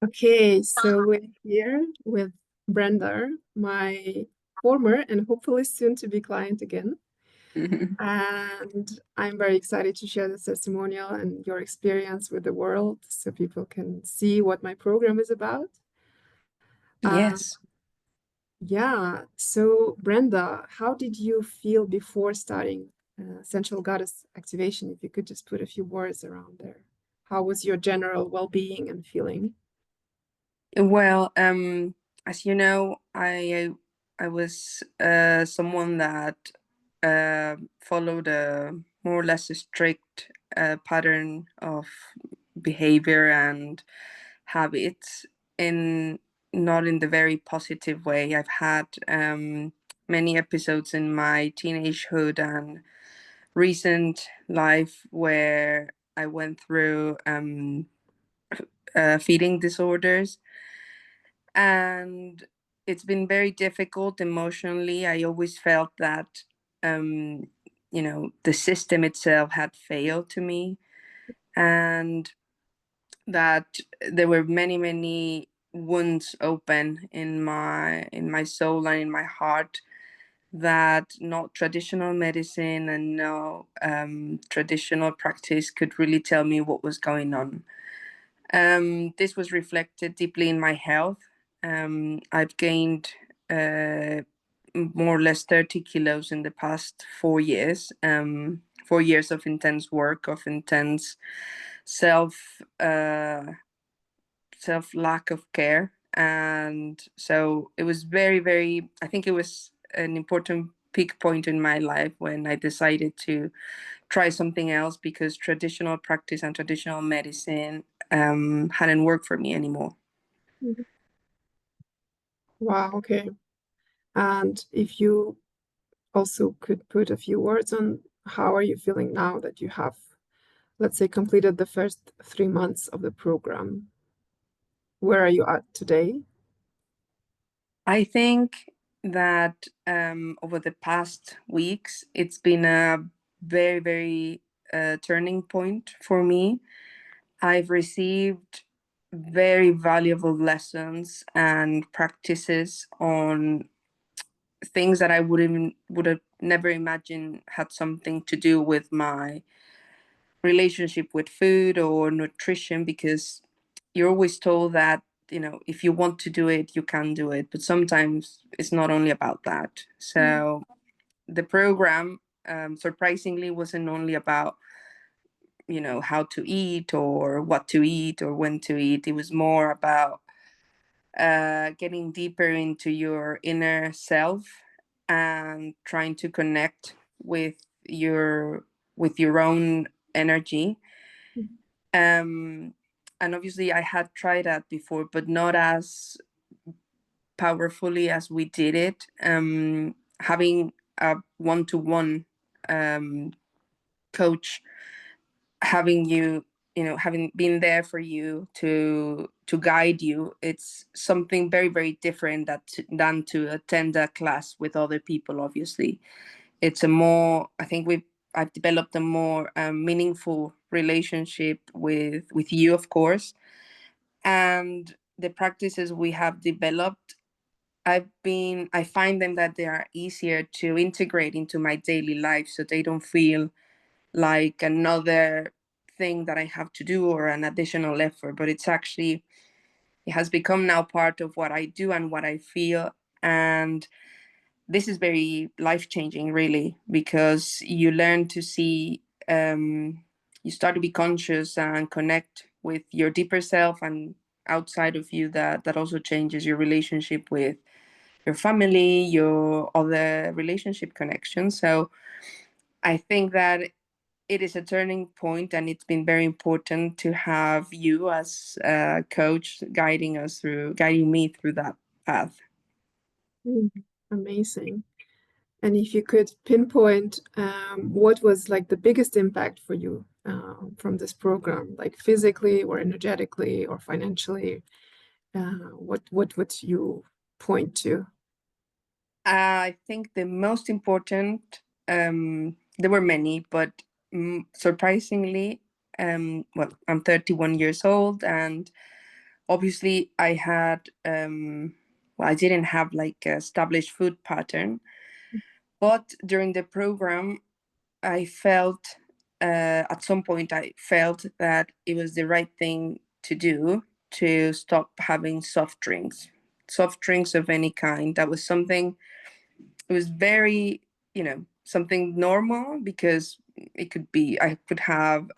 Okay, so we're here with Brenda, my former and hopefully soon to be client again. Mhm. And I'm very excited to share this testimonial and your experience with the world so people can see what my program is about. Uh, Yes. yeah, so Brenda, how did you feel before starting Sensual Goddess Activation? If you could just put a few words around there. How was your general well-being and feeling? Well, as you know, I was someone that followed a more or less a strict pattern of behavior and habits in not in the very positive way. I've had many episodes in my teenagehood and recent life where I went through feeding disorders, and it's been very difficult emotionally. I always felt that um, the system itself had failed to me, and that there were many wounds open in my soul and in my heart that not traditional medicine and no traditional practice could really tell me what was going on. This was reflected deeply in my health. I've gained more or less 30 kilos in the past 4 years. 4 years of intense work, of intense self self lack of care, and so it was very. I think it was an important peak point in my life when I decided to try something else because traditional practice and traditional medicine hadn't worked for me anymore. Mhm. Wow, okay. And if you also could put a few words on how are you feeling now that you have, let's say, completed the first 3 months of the program? Where are you at today? I think that over the past weeks, it's been a very turning point for me. I've received very valuable lessons and practices on things that I would have never imagined had something to do with my relationship with food or nutrition, because you're always told that if you want to do it you can do it, but sometimes it's not only about that. Mm. So the program surprisingly wasn't only about how to eat or what to eat or when to eat. It was more about getting deeper into your inner self and trying to connect with your your own energy. um and obviously I had tried that before, but not as powerfully as we did it. Having a one-to-one um coach, having having been there for you to guide you, it's something very different than to attend a class with other people. Obviously, it's a more, I think I've developed a more meaningful relationship with you, of course, and the practices we have developed. I find them that they are easier to integrate into my daily life, so they don't feel like another thing that I have to do or an additional effort, but it has become now part of what I do and what I feel. And this is very life changing, really, because you learn to see, you start to be conscious and connect with your deeper self and outside of you. That also changes your relationship with your family, your other relationship connections. So I think that it is a turning point, and it's been very important to have you as a coach guiding me through that path. Mm. Amazing. And if you could pinpoint what was like the biggest impact for you from this program, like physically or energetically or financially, what would you point to? I think the most important, there were many, but surprisingly, well, I'm 31 years old, and obviously I had, well, I didn't have like a established food pattern, but during the program, I felt, at some point, I felt that it was the right thing to do to stop having soft drinks of any kind. That was something, it was very, something normal, because it could be, I could have,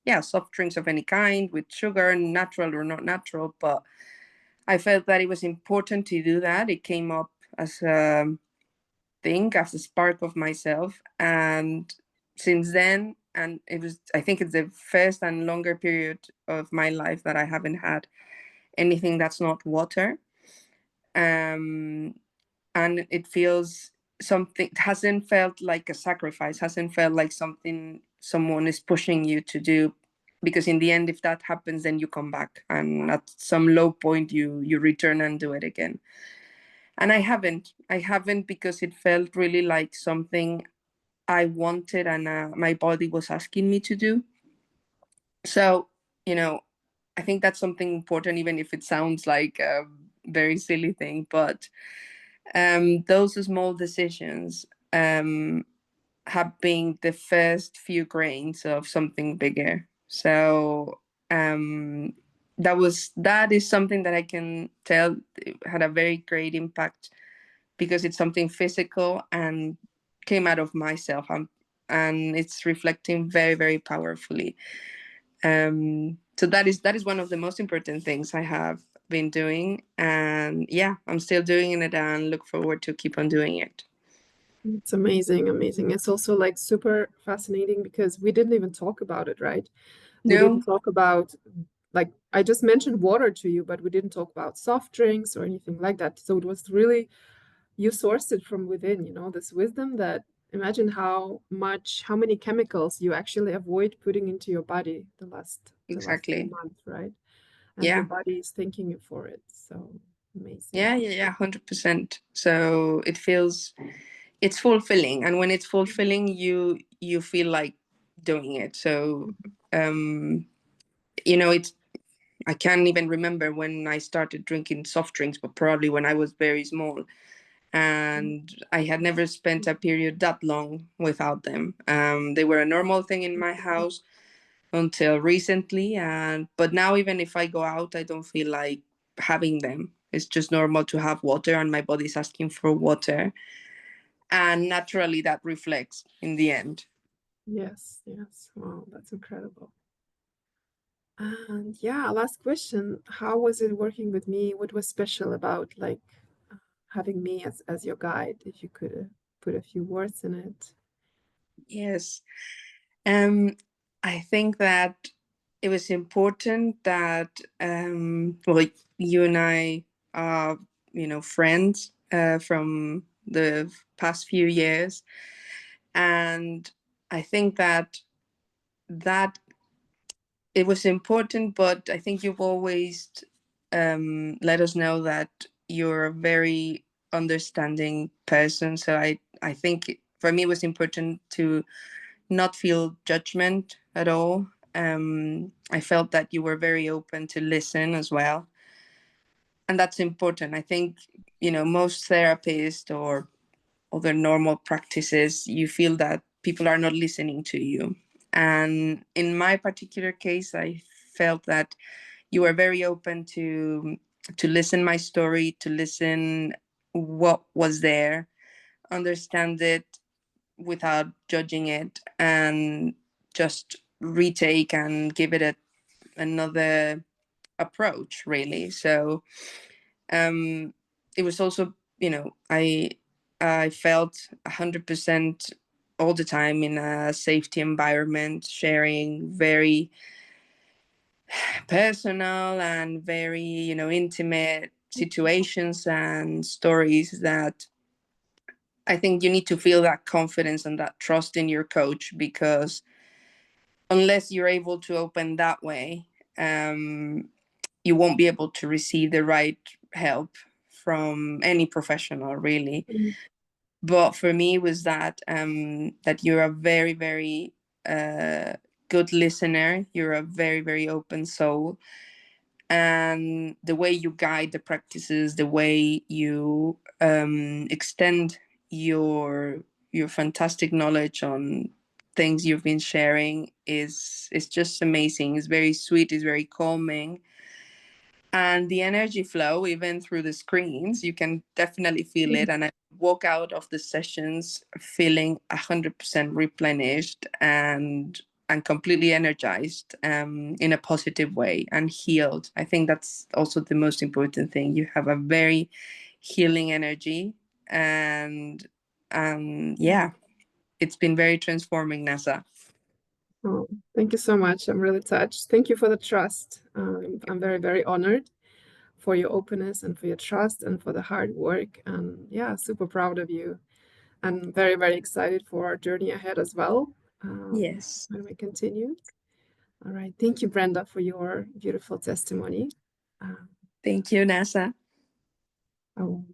yeah, soft drinks of any kind with sugar, natural or not natural, but I felt that it was important to do that. It came up as a thing, as a spark of myself. And since then, and it was, I think it's the first and longer period of my life that I haven't had anything that's not water. And it feels something, it hasn't felt like a sacrifice, hasn't felt like something someone is pushing you to do, because in the end, if that happens, then you come back, and at some low point you return and do it again. And I haven't because it felt really like something I wanted, and my body was asking me to do. So, you know, I think that's something important, even if it sounds like a very silly thing. But those small decisions have been the first few grains of something bigger. So um, that is something that I can tell had a very great impact, because it's something physical and came out of myself, and it's reflecting very, very powerfully. So that is one of the most important things I have been doing, and yeah, I'm still doing it and look forward to keep on doing it. It's amazing, amazing. It's also like super fascinating because we didn't even talk about it, right? We didn't No, talk about, like, I just mentioned water to you, but we didn't talk about soft drinks or anything like that. So it was really, you sourced it from within, this wisdom that, imagine how many chemicals you actually avoid putting into your body the last few exactly. months, right? And your Yeah, body is thanking you for it. So amazing. yeah, yeah, yeah, 100%. So it's fulfilling, and when it's fulfilling, you feel like doing it. So um it's, I can't even remember when I started drinking soft drinks, but probably when I was very small. And I had never spent a period that long without them. They were a normal thing in my house until recently. But now, even if I go out, I don't feel like having them. It's just normal to have water, and my body's asking for water. And naturally, that reflects in the end. Yes, yes. Wow, that's incredible. And yeah, last question. How was it working with me? What was special about like having me as your guide? If you could put a few words in it. Yes. Um, I think that it was important that, well, you and I are, friends from the past few years, and I think that it was important. But I think you've always let us know that you're a very understanding person. So I think for me it was important to not feel judgment at all. I felt that you were very open to listen as well. And that's important. I think, most therapists or other normal practices, you feel that people are not listening to you. And in my particular case, I felt that you were very open to listen my story, to listen what was there, understand it without judging it, and just retake and give it another approach, really. So it was also, I felt 100% all the time in a safety environment, sharing very personal and very, intimate situations and stories, that I think you need to feel that confidence and that trust in your coach, because unless you're able to open that way, you won't be able to receive the right help from any professional, really. Mm. But for me, it was that you're a very, very good listener. You're a very, very open soul, and the way you guide the practices, the way you extend your fantastic knowledge on things you've been sharing is just amazing. It's very sweet, it's very calming, and the energy flow, even through the screens, you can definitely feel it. And I walk out of the sessions feeling 100% replenished and completely energized, in a positive way, and healed. I think that's also the most important thing. You have a very healing energy, and yeah, it's been very transforming, Nasa. Oh, thank you so much. I'm really touched. Thank you for the trust. I'm very, very honored for your openness and for your trust and for the hard work. And yeah, super proud of you. And very, very excited for our journey ahead as well. Yes. When we continue. All right. Thank you, Brenda, for your beautiful testimony. Thank you, Nasa. I'll